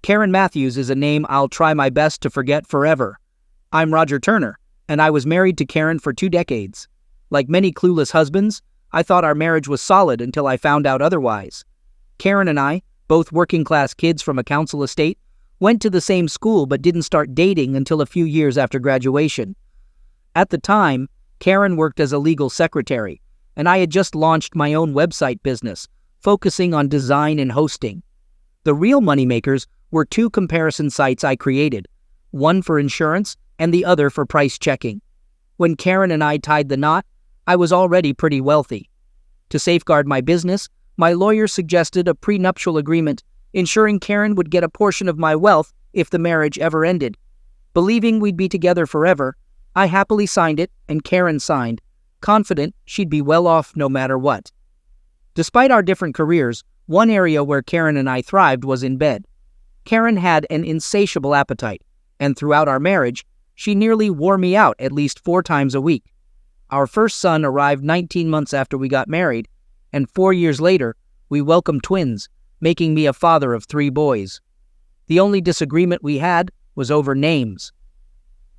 Karen Matthews is a name I'll try my best to forget forever. I'm Roger Turner, and I was married to Karen for 2 decades. Like many clueless husbands, I thought our marriage was solid until I found out otherwise. Karen and I, both working-class kids from a council estate, went to the same school but didn't start dating until a few years after graduation. At the time, Karen worked as a legal secretary, and I had just launched my own website business, focusing on design and hosting. The real moneymakers were 2 comparison sites I created, one for insurance and the other for price checking. When Karen and I tied the knot, I was already pretty wealthy. To safeguard my business, my lawyer suggested a prenuptial agreement, ensuring Karen would get a portion of my wealth if the marriage ever ended. Believing we'd be together forever, I happily signed it and Karen signed, confident she'd be well off no matter what. Despite our different careers, one area where Karen and I thrived was in bed. Karen had an insatiable appetite, and throughout our marriage, she nearly wore me out at least 4 times a week. Our first son arrived 19 months after we got married, and 4 years later, we welcomed twins, making me a father of 3 boys. The only disagreement we had was over names.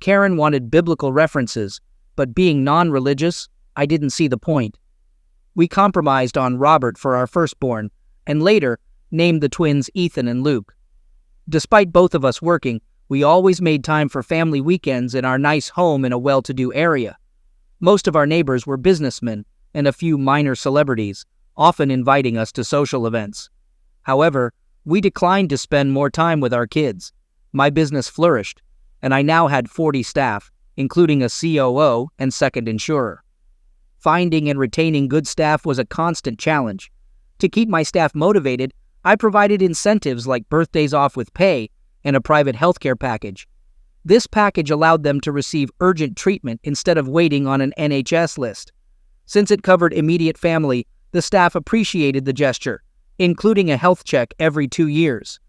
Karen wanted biblical references, but being non-religious, I didn't see the point. We compromised on Robert for our firstborn, and later named the twins Ethan and Luke. Despite both of us working, we always made time for family weekends in our nice home in a well-to-do area. Most of our neighbors were businessmen and a few minor celebrities, often inviting us to social events. However, we declined to spend more time with our kids. My business flourished, and I now had 40 staff, including a COO and second insurer. Finding and retaining good staff was a constant challenge. To keep my staff motivated, I provided incentives like birthdays off with pay and a private healthcare package. This package allowed them to receive urgent treatment instead of waiting on an NHS list. Since it covered immediate family, the staff appreciated the gesture, including a health check every 2 years.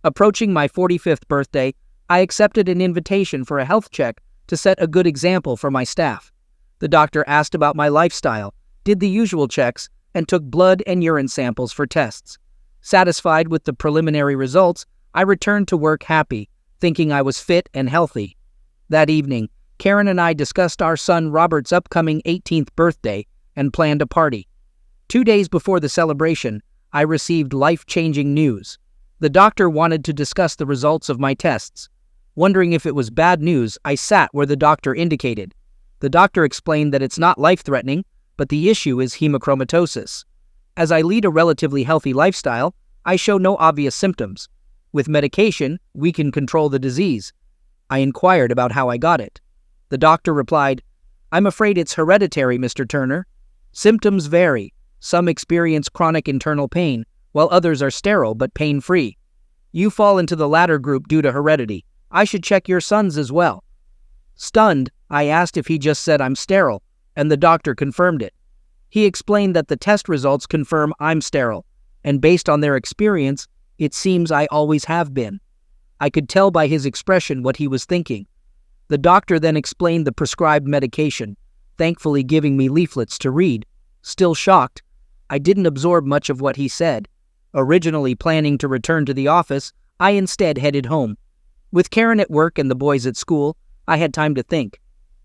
Approaching my 45th birthday, I accepted an invitation for a health check to set a good example for my staff. The doctor asked about my lifestyle, did the usual checks, and took blood and urine samples for tests. Satisfied with the preliminary results, I returned to work happy, thinking I was fit and healthy. That evening, Karen and I discussed our son Robert's upcoming 18th birthday and planned a party. 2 days before the celebration, I received life-changing news. The doctor wanted to discuss the results of my tests. Wondering if it was bad news, I sat where the doctor indicated. The doctor explained that it's not life-threatening, but the issue is hemochromatosis. As I lead a relatively healthy lifestyle, I show no obvious symptoms. With medication, we can control the disease. I inquired about how I got it. The doctor replied, "I'm afraid it's hereditary, Mr. Turner. Symptoms vary. Some experience chronic internal pain, while others are sterile but pain-free. You fall into the latter group due to heredity. I should check your son's as well." Stunned, I asked if he just said I'm sterile, and the doctor confirmed it. He explained that the test results confirm I'm sterile, and based on their experience, it seems I always have been. I could tell by his expression what he was thinking. The doctor then explained the prescribed medication, thankfully giving me leaflets to read. Still shocked, I didn't absorb much of what he said. Originally planning to return to the office, I instead headed home. With Karen at work and the boys at school, I had time to think.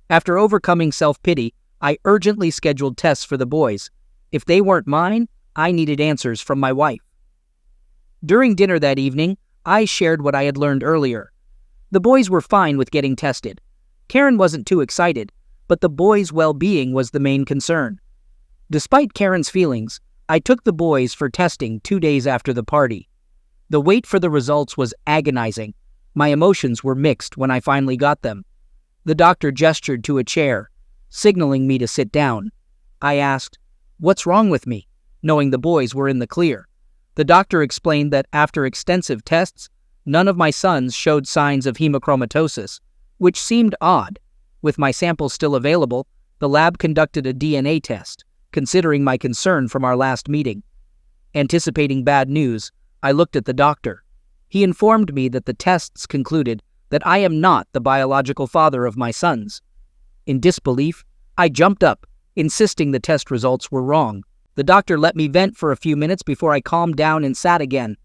After overcoming self-pity, I urgently scheduled tests for the boys. If they weren't mine, I needed answers from my wife. During dinner that evening, I shared what I had learned earlier. The boys were fine with getting tested. Karen wasn't too excited, but the boys' well-being was the main concern. Despite Karen's feelings, I took the boys for testing 2 days after the party. The wait for the results was agonizing. My emotions were mixed when I finally got them. The doctor gestured to a chair, signaling me to sit down. I asked, "What's wrong with me?" knowing the boys were in the clear. The doctor explained that after extensive tests, none of my sons showed signs of hemochromatosis, which seemed odd. With my samples still available, the lab conducted a DNA test, considering my concern from our last meeting. Anticipating bad news, I looked at the doctor. He informed me that the tests concluded that I am not the biological father of my sons. In disbelief, I jumped up, insisting the test results were wrong. The doctor let me vent for a few minutes before I calmed down and sat again.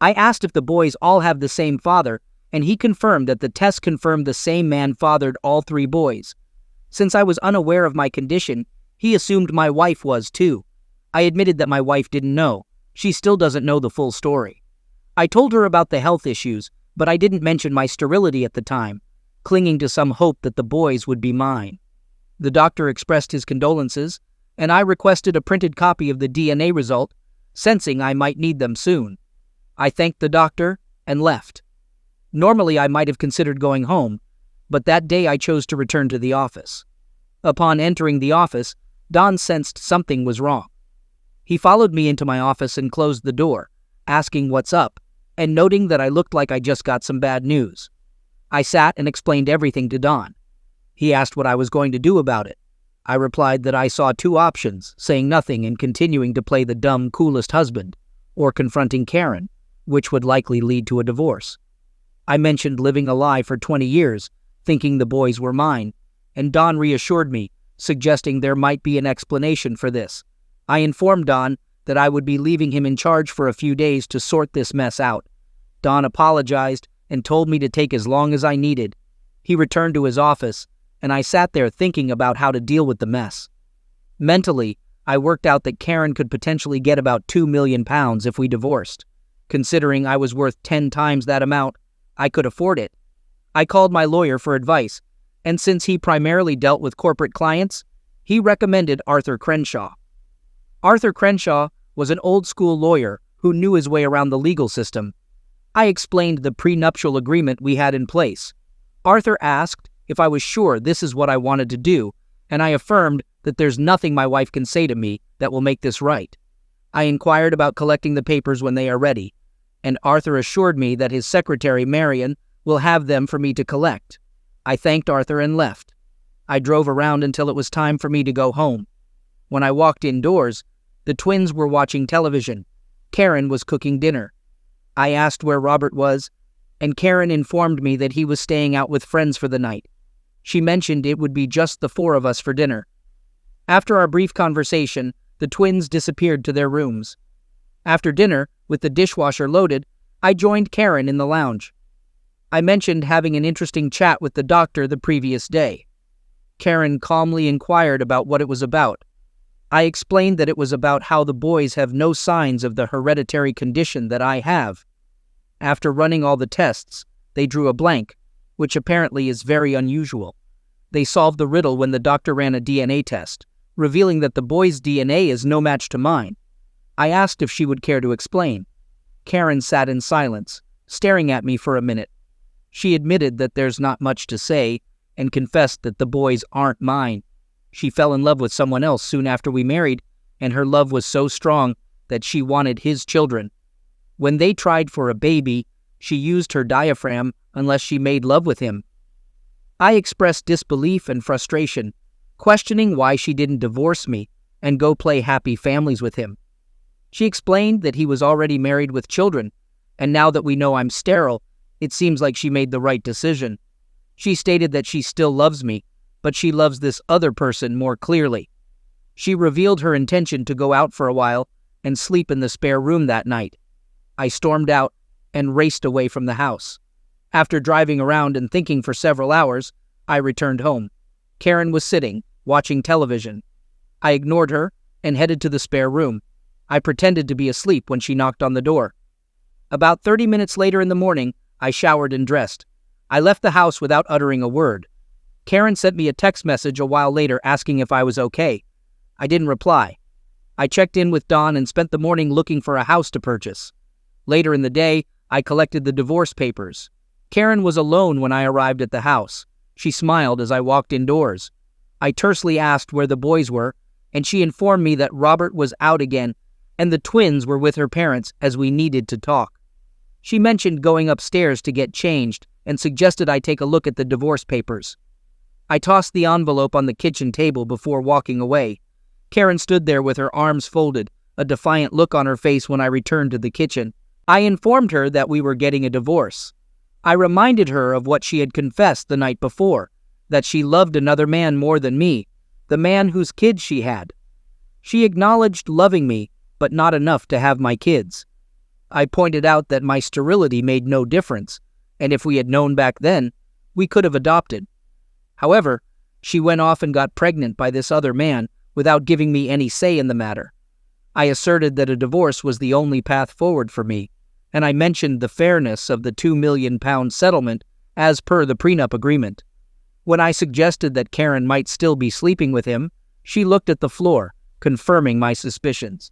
I asked if the boys all have the same father, and he confirmed that the test confirmed the same man fathered all 3 boys. Since I was unaware of my condition, he assumed my wife was too. I admitted that my wife didn't know. She still doesn't know the full story. I told her about the health issues, but I didn't mention my sterility at the time, clinging to some hope that the boys would be mine. The doctor expressed his condolences, and I requested a printed copy of the DNA result, sensing I might need them soon. I thanked the doctor and left. Normally I might have considered going home, but that day I chose to return to the office. Upon entering the office, Don sensed something was wrong. He followed me into my office and closed the door, asking what's up, and noting that I looked like I just got some bad news. I sat and explained everything to Don. He asked what I was going to do about it. I replied that I saw 2 options, saying nothing and continuing to play the dumb, coolest husband, or confronting Karen, which would likely lead to a divorce. I mentioned living a lie for 20 years, thinking the boys were mine, and Don reassured me, suggesting there might be an explanation for this. I informed Don that I would be leaving him in charge for a few days to sort this mess out. Don apologized and told me to take as long as I needed. He returned to his office, and I sat there thinking about how to deal with the mess. Mentally, I worked out that Karen could potentially get about £2 million if we divorced. Considering I was worth 10 times that amount, I could afford it. I called my lawyer for advice, and since he primarily dealt with corporate clients, he recommended Arthur Crenshaw. Arthur Crenshaw was an old-school lawyer who knew his way around the legal system. I explained the prenuptial agreement we had in place. Arthur asked if I was sure this is what I wanted to do, and I affirmed that there's nothing my wife can say to me that will make this right. I inquired about collecting the papers when they are ready, and Arthur assured me that his secretary, Marion, will have them for me to collect. I thanked Arthur and left. I drove around until it was time for me to go home. When I walked indoors, the twins were watching television. Karen was cooking dinner. I asked where Robert was, and Karen informed me that he was staying out with friends for the night. She mentioned it would be just the 4 of us for dinner. After our brief conversation, the twins disappeared to their rooms. After dinner, with the dishwasher loaded, I joined Karen in the lounge. I mentioned having an interesting chat with the doctor the previous day. Karen calmly inquired about what it was about. I explained that it was about how the boys have no signs of the hereditary condition that I have. After running all the tests, they drew a blank, which apparently is very unusual. They solved the riddle when the doctor ran a DNA test, revealing that the boy's DNA is no match to mine. I asked if she would care to explain. Karen sat in silence, staring at me for a minute. She admitted that there's not much to say, and confessed that the boys aren't mine. She fell in love with someone else soon after we married, and her love was so strong that she wanted his children. When they tried for a baby, she used her diaphragm unless she made love with him. I expressed disbelief and frustration, questioning why she didn't divorce me and go play happy families with him. She explained that he was already married with children, and now that we know I'm sterile, it seems like she made the right decision. She stated that she still loves me, but she loves this other person more clearly. She revealed her intention to go out for a while and sleep in the spare room that night. I stormed out and raced away from the house. After driving around and thinking for several hours, I returned home. Karen was sitting, watching television. I ignored her and headed to the spare room. I pretended to be asleep when she knocked on the door. About 30 minutes later in the morning, I showered and dressed. I left the house without uttering a word. Karen sent me a text message a while later asking if I was okay. I didn't reply. I checked in with Don and spent the morning looking for a house to purchase. Later in the day, I collected the divorce papers. Karen was alone when I arrived at the house. She smiled as I walked indoors. I tersely asked where the boys were, and she informed me that Robert was out again and the twins were with her parents as we needed to talk. She mentioned going upstairs to get changed and suggested I take a look at the divorce papers. I tossed the envelope on the kitchen table before walking away. Karen stood there with her arms folded, a defiant look on her face when I returned to the kitchen. I informed her that we were getting a divorce. I reminded her of what she had confessed the night before, that she loved another man more than me, the man whose kids she had. She acknowledged loving me, but not enough to have my kids. I pointed out that my sterility made no difference, and if we had known back then, we could have adopted. However, she went off and got pregnant by this other man without giving me any say in the matter. I asserted that a divorce was the only path forward for me, and I mentioned the fairness of the £2 million settlement as per the prenup agreement. When I suggested that Karen might still be sleeping with him, she looked at the floor, confirming my suspicions.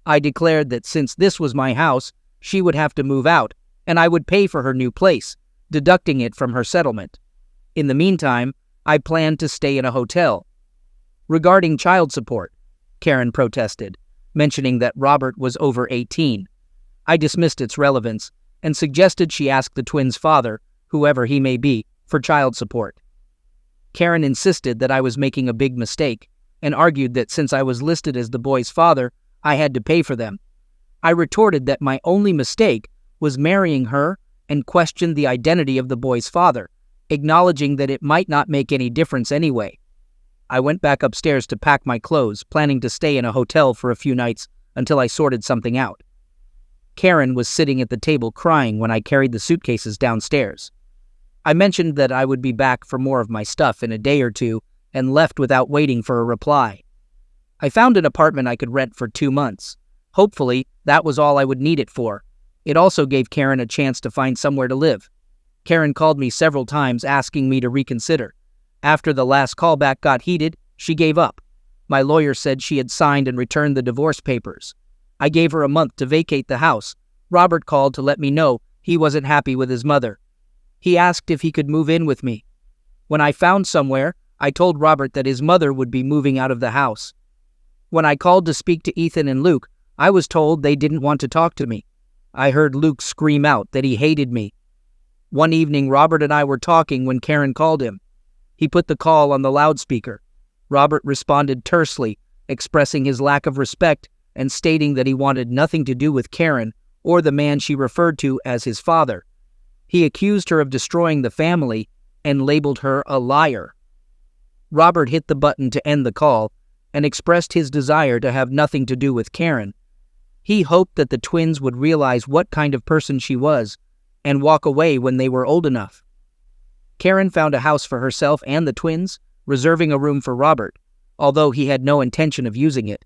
I declared that since this was my house, she would have to move out, and I would pay for her new place, deducting it from her settlement. In the meantime, I planned to stay in a hotel. Regarding child support, Karen protested, mentioning that Robert was over 18. I dismissed its relevance and suggested she ask the twins' father, whoever he may be, for child support. Karen insisted that I was making a big mistake and argued that since I was listed as the boy's father, I had to pay for them. I retorted that my only mistake was marrying her and questioned the identity of the boy's father, acknowledging that it might not make any difference anyway. I went back upstairs to pack my clothes, planning to stay in a hotel for a few nights until I sorted something out. Karen was sitting at the table crying when I carried the suitcases downstairs. I mentioned that I would be back for more of my stuff in a day or two and left without waiting for a reply. I found an apartment I could rent for 2 months. Hopefully, that was all I would need it for. It also gave Karen a chance to find somewhere to live. Karen called me several times asking me to reconsider. After the last callback got heated, she gave up. My lawyer said she had signed and returned the divorce papers. I gave her a month to vacate the house. Robert called to let me know he wasn't happy with his mother. He asked if he could move in with me. When I found somewhere, I told Robert that his mother would be moving out of the house. When I called to speak to Ethan and Luke, I was told they didn't want to talk to me. I heard Luke scream out that he hated me. One evening, Robert and I were talking when Karen called him. He put the call on the loudspeaker. Robert responded tersely, expressing his lack of respect and stating that he wanted nothing to do with Karen or the man she referred to as his father. He accused her of destroying the family and labeled her a liar. Robert hit the button to end the call and expressed his desire to have nothing to do with Karen. He hoped that the twins would realize what kind of person she was and walk away when they were old enough. Karen found a house for herself and the twins, reserving a room for Robert, although he had no intention of using it.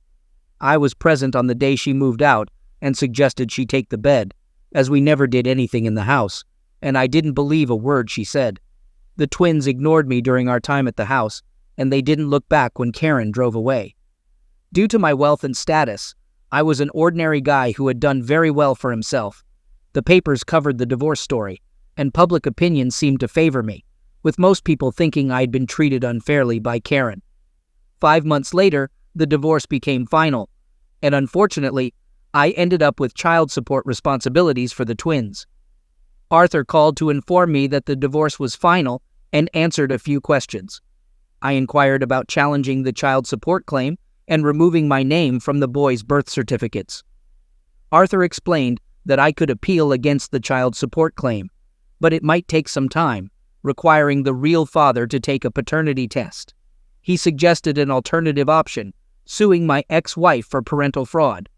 I was present on the day she moved out and suggested she take the bed, as we never did anything in the house, and I didn't believe a word she said. The twins ignored me during our time at the house, and they didn't look back when Karen drove away. Due to my wealth and status, I was an ordinary guy who had done very well for himself. The papers covered the divorce story, and public opinion seemed to favor me, with most people thinking I had been treated unfairly by Karen. 5 months later, the divorce became final, and unfortunately, I ended up with child support responsibilities for the twins. Arthur called to inform me that the divorce was final and answered a few questions. I inquired about challenging the child support claim and removing my name from the boys' birth certificates. Arthur explained that I could appeal against the child support claim, but it might take some time, requiring the real father to take a paternity test. He suggested an alternative option, suing my ex-wife for parental fraud.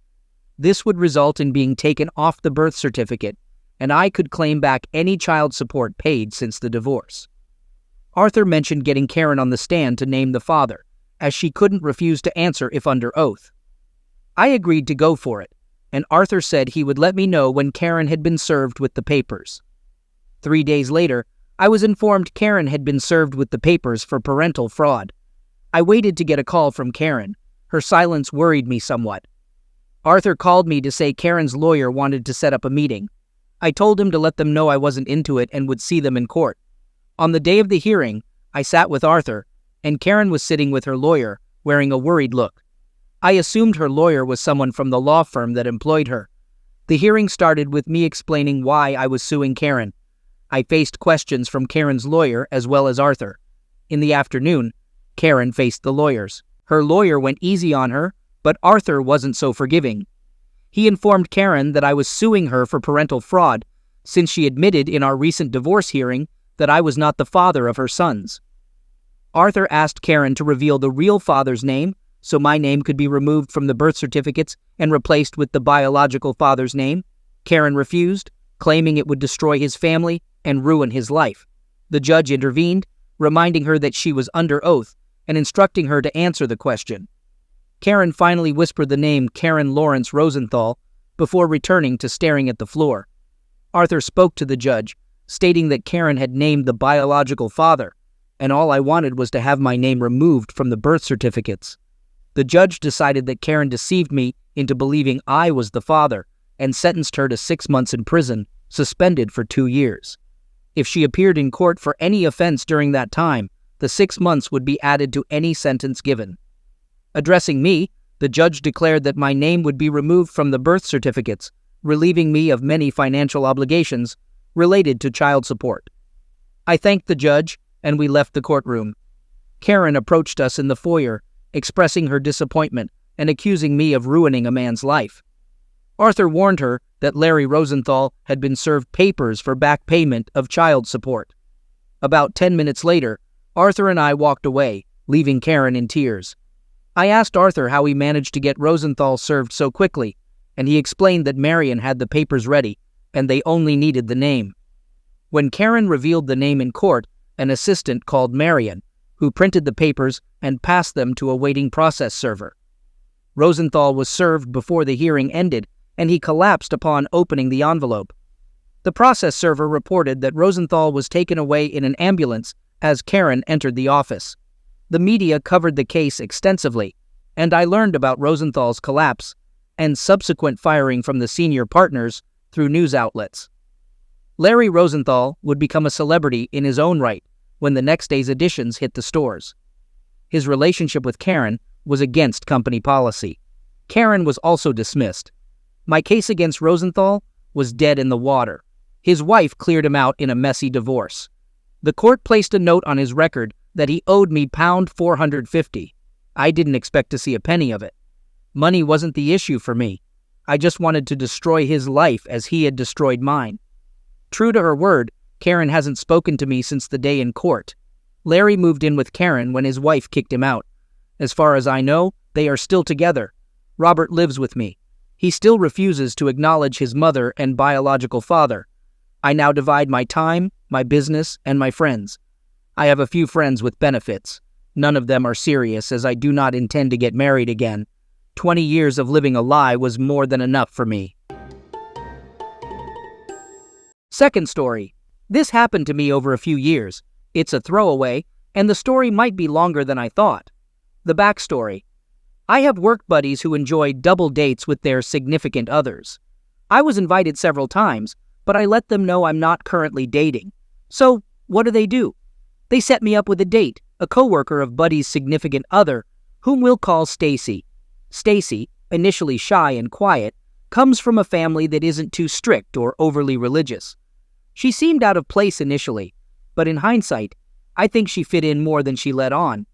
This would result in being taken off the birth certificate, and I could claim back any child support paid since the divorce. Arthur mentioned getting Karen on the stand to name the father, as she couldn't refuse to answer if under oath. I agreed to go for it, and Arthur said he would let me know when Karen had been served with the papers. 3 days later, I was informed Karen had been served with the papers for parental fraud. I waited to get a call from Karen. Her silence worried me somewhat. Arthur called me to say Karen's lawyer wanted to set up a meeting. I told him to let them know I wasn't into it and would see them in court. On the day of the hearing, I sat with Arthur, and Karen was sitting with her lawyer, wearing a worried look. I assumed her lawyer was someone from the law firm that employed her. The hearing started with me explaining why I was suing Karen. I faced questions from Karen's lawyer as well as Arthur. In the afternoon, Karen faced the lawyers. Her lawyer went easy on her, but Arthur wasn't so forgiving. He informed Karen that I was suing her for parental fraud, since she admitted in our recent divorce hearing that I was not the father of her sons. Arthur asked Karen to reveal the real father's name, so my name could be removed from the birth certificates and replaced with the biological father's name. Karen refused, claiming it would destroy his family and ruin his life. The judge intervened, reminding her that she was under oath and instructing her to answer the question. Karen finally whispered the name Karen Lawrence Rosenthal before returning to staring at the floor. Arthur spoke to the judge, stating that Karen had named the biological father, and all I wanted was to have my name removed from the birth certificates. The judge decided that Karen deceived me into believing I was the father and sentenced her to 6 months in prison, suspended for 2 years. If she appeared in court for any offense during that time, the 6 months would be added to any sentence given. Addressing me, the judge declared that my name would be removed from the birth certificates, relieving me of many financial obligations related to child support. I thanked the judge, and we left the courtroom. Karen approached us in the foyer, expressing her disappointment and accusing me of ruining a man's life. Arthur warned her that Larry Rosenthal had been served papers for back payment of child support. About 10 minutes later, Arthur and I walked away, leaving Karen in tears. I asked Arthur how he managed to get Rosenthal served so quickly, and he explained that Marion had the papers ready, and they only needed the name. When Karen revealed the name in court, an assistant called Marion, who printed the papers and passed them to a waiting process server. Rosenthal was served before the hearing ended, and he collapsed upon opening the envelope. The process server reported that Rosenthal was taken away in an ambulance as Karen entered the office. The media covered the case extensively, and I learned about Rosenthal's collapse and subsequent firing from the senior partners through news outlets. Larry Rosenthal would become a celebrity in his own right when the next day's editions hit the stores. His relationship with Karen was against company policy. Karen was also dismissed. My case against Rosenthal was dead in the water. His wife cleared him out in a messy divorce. The court placed a note on his record that he owed me £450. I didn't expect to see a penny of it. Money wasn't the issue for me. I just wanted to destroy his life as he had destroyed mine. True to her word, Karen hasn't spoken to me since the day in court. Larry moved in with Karen when his wife kicked him out. As far as I know, they are still together. Robert lives with me. He still refuses to acknowledge his mother and biological father. I now divide my time, my business, and my friends. I have a few friends with benefits. None of them are serious, as I do not intend to get married again. 20 years of living a lie was more than enough for me. Second story. This happened to me over a few years. It's a throwaway, and the story might be longer than I thought. The backstory. I have work buddies who enjoy double dates with their significant others. I was invited several times, but I let them know I'm not currently dating. So, what do? They set me up with a date, a coworker of Buddy's significant other, whom we'll call Stacy. Stacy, initially shy and quiet, comes from a family that isn't too strict or overly religious. She seemed out of place initially, but in hindsight, I think she fit in more than she let on.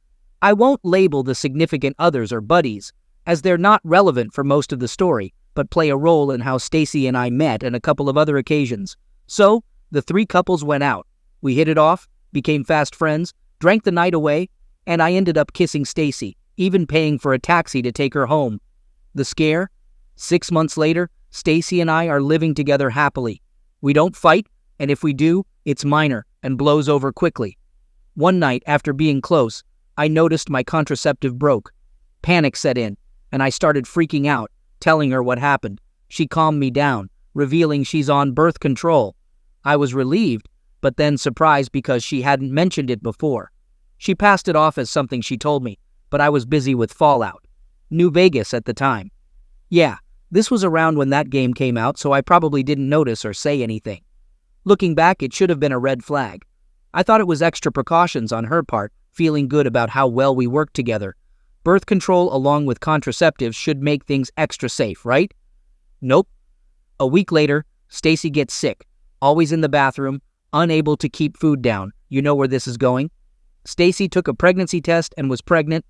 I won't label the significant others or buddies, as they're not relevant for most of the story, but play a role in how Stacy and I met and a couple of other occasions. So, the three couples went out. We hit it off, became fast friends, drank the night away, and I ended up kissing Stacy, even paying for a taxi to take her home. The scare? 6 months later, Stacy and I are living together happily. We don't fight, and if we do, it's minor and blows over quickly. One night, after being close, I noticed my contraceptive broke. Panic set in, and I started freaking out, telling her what happened. She calmed me down, revealing she's on birth control. I was relieved, but then surprised because she hadn't mentioned it before. She passed it off as something she told me, but I was busy with Fallout. New Vegas at the time. Yeah, this was around when that game came out, so I probably didn't notice or say anything. Looking back, it should have been a red flag. I thought it was extra precautions on her part, feeling good about how well we worked together. Birth control along with contraceptives should make things extra safe, right? Nope. A week later, Stacy gets sick, always in the bathroom, unable to keep food down. You know where this is going? Stacy took a pregnancy test and was pregnant.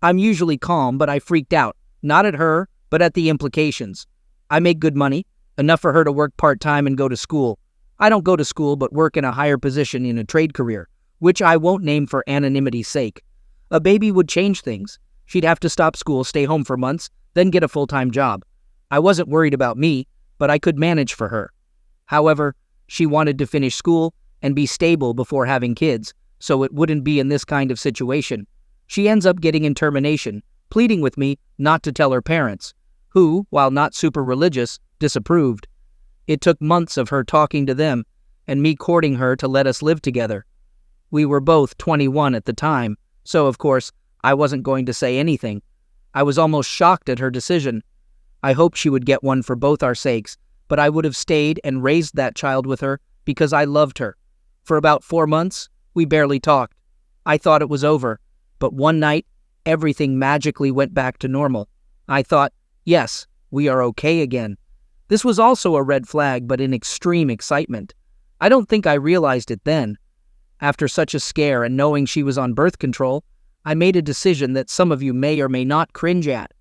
I'm usually calm, but I freaked out, not at her, but at the implications. I make good money, enough for her to work part-time and go to school. I don't go to school, but work in a higher position in a trade career, which I won't name for anonymity's sake. A baby would change things. She'd have to stop school, stay home for months, then get a full-time job. I wasn't worried about me. but I could manage for her. However, she wanted to finish school and be stable before having kids, so it wouldn't be in this kind of situation. She ends up getting in termination, pleading with me not to tell her parents, who, while not super religious, disapproved. It took months of her talking to them and me courting her to let us live together. We were both 21 at the time, so of course, I wasn't going to say anything. I was almost shocked at her decision. I hoped she would get one for both our sakes, but I would have stayed and raised that child with her because I loved her. For about 4 months, we barely talked. I thought it was over, but one night, everything magically went back to normal. I thought, yes, we are okay again. This was also a red flag, but in extreme excitement. I don't think I realized it then. After such a scare and knowing she was on birth control, I made a decision that some of you may or may not cringe at.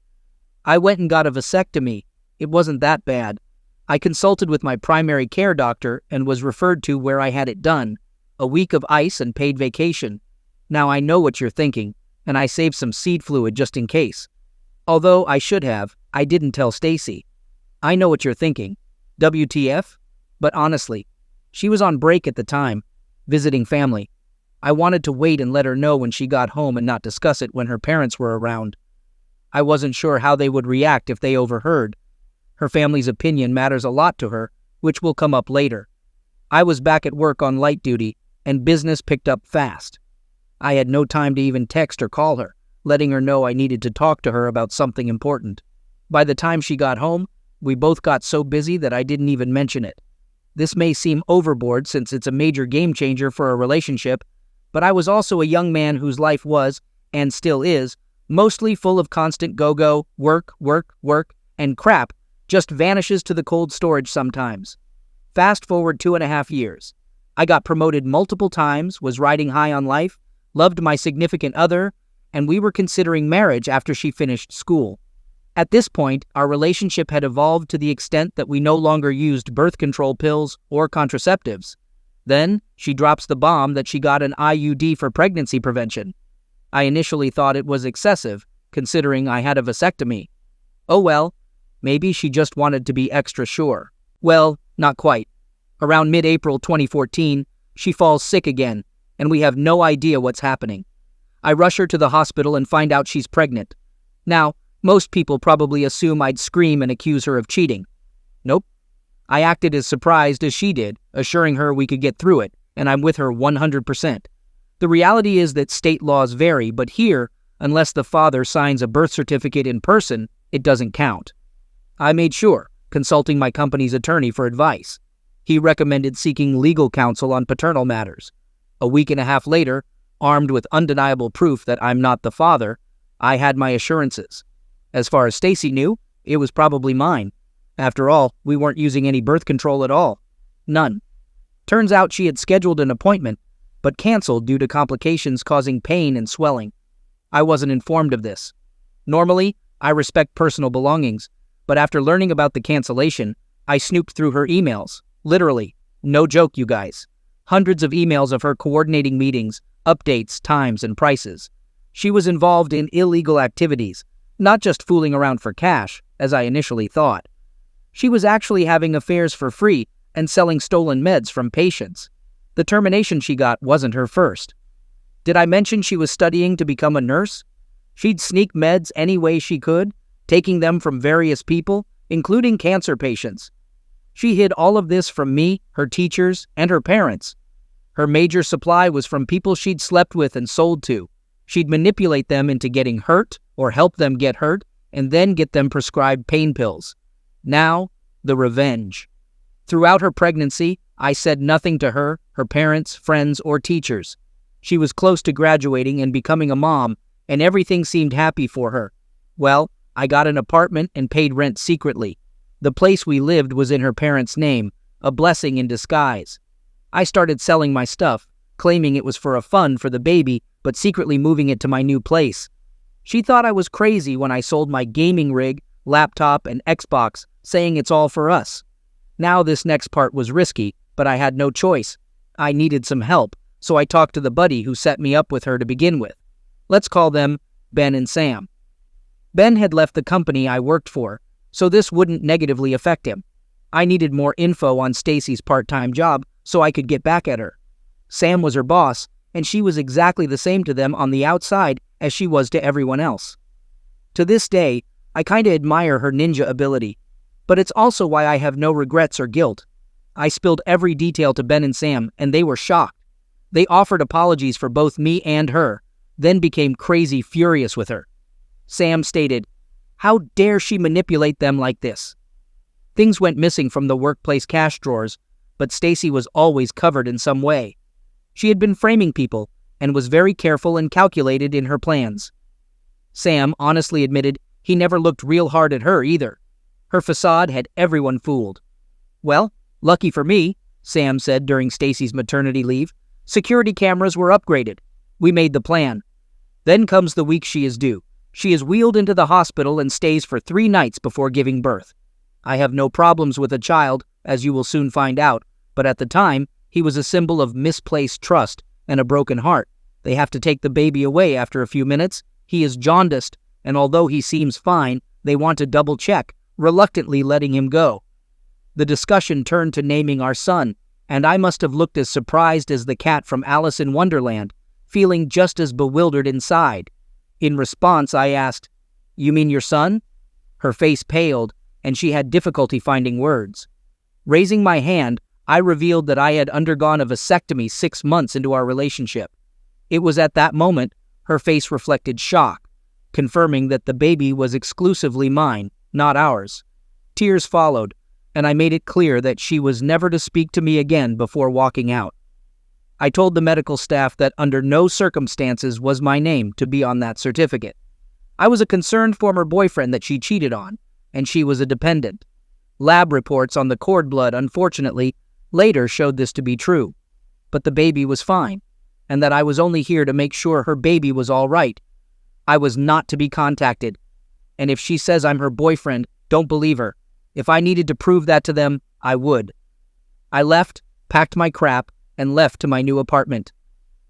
I went and got a vasectomy. It wasn't that bad. I consulted with my primary care doctor and was referred to where I had it done. A week of ice and paid vacation. Now I know what you're thinking, and I saved some seed fluid just in case. Although I should have, I didn't tell Stacy. I know what you're thinking. WTF? But honestly, she was on break at the time, visiting family. I wanted to wait and let her know when she got home and not discuss it when her parents were around. I wasn't sure how they would react if they overheard. Her family's opinion matters a lot to her, which will come up later. I was back at work on light duty, and business picked up fast. I had no time to even text or call her, letting her know I needed to talk to her about something important. By the time she got home, we both got so busy that I didn't even mention it. This may seem overboard since it's a major game changer for a relationship, but I was also a young man whose life was, and still is, mostly full of constant go-go, work, and crap just vanishes to the cold storage sometimes. Fast forward 2.5 years. I got promoted multiple times, was riding high on life, loved my significant other, and we were considering marriage after she finished school. At this point, our relationship had evolved to the extent that we no longer used birth control pills or contraceptives. Then, she drops the bomb that she got an IUD for pregnancy prevention. I initially thought it was excessive, considering I had a vasectomy. Oh well, maybe she just wanted to be extra sure. Well, not quite. Around mid-April 2014, she falls sick again, and we have no idea what's happening. I rush her to the hospital and find out she's pregnant. Now, most people probably assume I'd scream and accuse her of cheating. Nope. I acted as surprised as she did, assuring her we could get through it, and I'm with her 100%. The reality is that state laws vary, but here, unless the father signs a birth certificate in person, it doesn't count. I made sure, consulting my company's attorney for advice. He recommended seeking legal counsel on paternal matters. A week and a half later, armed with undeniable proof that I'm not the father, I had my assurances. As far as Stacy knew, it was probably mine. After all, we weren't using any birth control at all. None. Turns out she had scheduled an appointment, but canceled due to complications causing pain and swelling. I wasn't informed of this. Normally, I respect personal belongings, but after learning about the cancellation, I snooped through her emails. Literally. No joke, you guys. Hundreds of emails of her coordinating meetings, updates, times, and prices. She was involved in illegal activities, not just fooling around for cash, as I initially thought. She was actually having affairs for free and selling stolen meds from patients. The termination she got wasn't her first. Did I mention she was studying to become a nurse? She'd sneak meds any way she could, taking them from various people, including cancer patients. She hid all of this from me, her teachers, and her parents. Her major supply was from people she'd slept with and sold to. She'd manipulate them into getting hurt or help them get hurt, and then get them prescribed pain pills. Now, the revenge. Throughout her pregnancy, I said nothing to her, her parents, friends, or teachers. She was close to graduating and becoming a mom, and everything seemed happy for her. Well, I got an apartment and paid rent secretly. The place we lived was in her parents' name, a blessing in disguise. I started selling my stuff, claiming it was for a fund for the baby, but secretly moving it to my new place. She thought I was crazy when I sold my gaming rig, laptop, and Xbox, saying it's all for us. Now this next part was risky, but I had no choice. I needed some help, so I talked to the buddy who set me up with her to begin with. Let's call them Ben and Sam. Ben had left the company I worked for, so this wouldn't negatively affect him. I needed more info on Stacy's part-time job so I could get back at her. Sam was her boss, and she was exactly the same to them on the outside as she was to everyone else. To this day, I kinda admire her ninja ability, but it's also why I have no regrets or guilt. I spilled every detail to Ben and Sam, and they were shocked. They offered apologies for both me and her, then became crazy furious with her. Sam stated, "How dare she manipulate them like this?" Things went missing from the workplace cash drawers, but Stacy was always covered in some way. She had been framing people and was very careful and calculated in her plans. Sam honestly admitted he never looked real hard at her either. Her facade had everyone fooled. "Well, lucky for me," Sam said during Stacy's maternity leave, "security cameras were upgraded. We made the plan. Then comes the week she is due. She is wheeled into the hospital and stays for 3 nights before giving birth. I have no problems with a child, as you will soon find out, but at the time, he was a symbol of misplaced trust and a broken heart. They have to take the baby away after a few minutes. He is jaundiced, and although he seems fine, they want to double-check, reluctantly letting him go." The discussion turned to naming our son, and I must have looked as surprised as the cat from Alice in Wonderland, feeling just as bewildered inside. In response, I asked, "You mean your son?" Her face paled, and she had difficulty finding words. Raising my hand, I revealed that I had undergone a vasectomy 6 months into our relationship. It was at that moment her face reflected shock, confirming that the baby was exclusively mine, not ours. Tears followed, and I made it clear that she was never to speak to me again before walking out. I told the medical staff that under no circumstances was my name to be on that certificate. I was a concerned former boyfriend that she cheated on, and she was a dependent. Lab reports on the cord blood, unfortunately, later showed this to be true. But the baby was fine, and that I was only here to make sure her baby was all right. I was not to be contacted, and if she says I'm her boyfriend, don't believe her. If I needed to prove that to them, I would. I left, packed my crap, and left to my new apartment.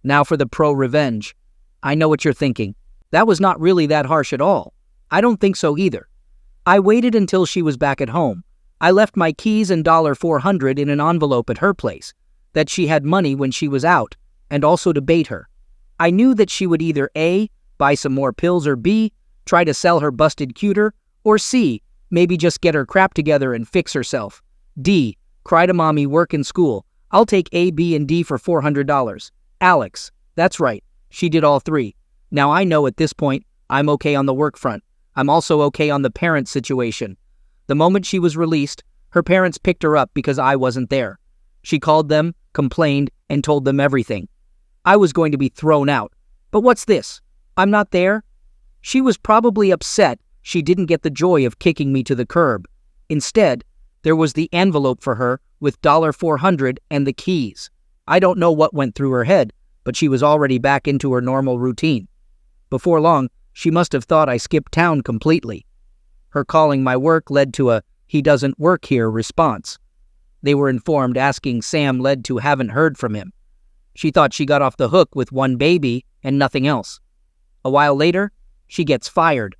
Now for the pro-revenge. I know what you're thinking. That was not really that harsh at all. I don't think so either. I waited until she was back at home. I left my keys and $400 in an envelope at her place, that she had money when she was out, and also to bait her. I knew that she would either A, buy some more pills, or B, try to sell her busted cuter, or C, maybe just get her crap together and fix herself. D, cry to mommy, work in school. I'll take A, B, and D for $400. Alex, that's right, she did all 3. Now I know at this point, I'm okay on the work front. I'm also okay on the parent situation. The moment she was released, her parents picked her up because I wasn't there. She called them, complained, and told them everything. I was going to be thrown out. But what's this? I'm not there? She was probably upset she didn't get the joy of kicking me to the curb. Instead, there was the envelope for her with $400 and the keys. I don't know what went through her head, but she was already back into her normal routine. Before long, she must have thought I skipped town completely. Her calling my work led to a "he doesn't work here" response. They were informed asking Sam led to haven't heard from him. She thought she got off the hook with 1 baby and nothing else. A while later, she gets fired.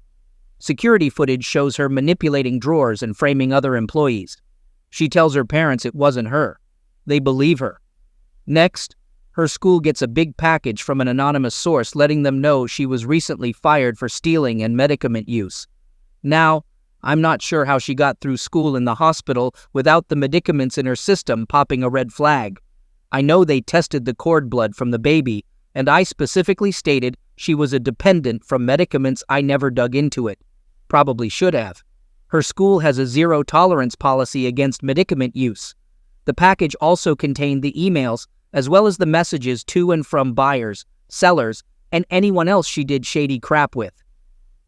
Security footage shows her manipulating drawers and framing other employees. She tells her parents it wasn't her. They believe her. Next, her school gets a big package from an anonymous source letting them know she was recently fired for stealing and medicament use. Now, I'm not sure how she got through school in the hospital without the medicaments in her system popping a red flag. I know they tested the cord blood from the baby, and I specifically stated she was a dependent from medicaments. I never dug into it. Probably should have. Her school has a zero-tolerance policy against medicament use. The package also contained the emails, as well as the messages to and from buyers, sellers, and anyone else she did shady crap with.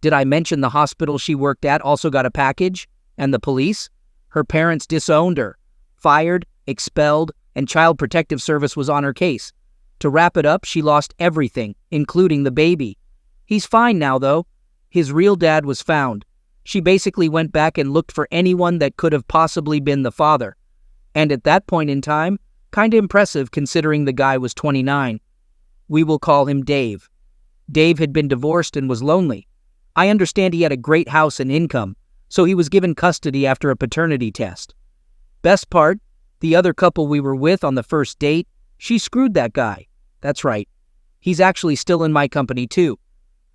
Did I mention the hospital she worked at also got a package? And the police? Her parents disowned her, fired, expelled, and Child Protective Service was on her case. To wrap it up, she lost everything, including the baby. He's fine now, though. His real dad was found. She basically went back and looked for anyone that could have possibly been the father. And at that point in time, kinda impressive considering the guy was 29. We will call him Dave. Dave had been divorced and was lonely. I understand he had a great house and income, so he was given custody after a paternity test. Best part, the other couple we were with on the first date, she screwed that guy. That's right. He's actually still in my company too.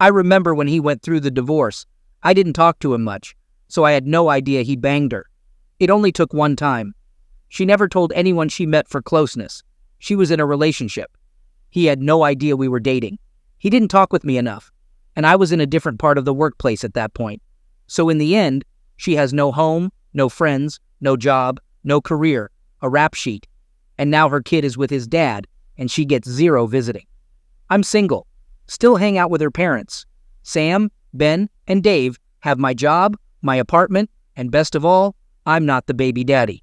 I remember when he went through the divorce. I didn't talk to him much, so I had no idea he banged her. It only took one time. She never told anyone she met for closeness. She was in a relationship. He had no idea we were dating. He didn't talk with me enough, and I was in a different part of the workplace at that point. So in the end, she has no home, no friends, no job, no career, a rap sheet, and now her kid is with his dad, and she gets zero visiting. I'm single, still hang out with her parents. Sam, Ben, and Dave have my job, my apartment, and best of all, I'm not the baby daddy.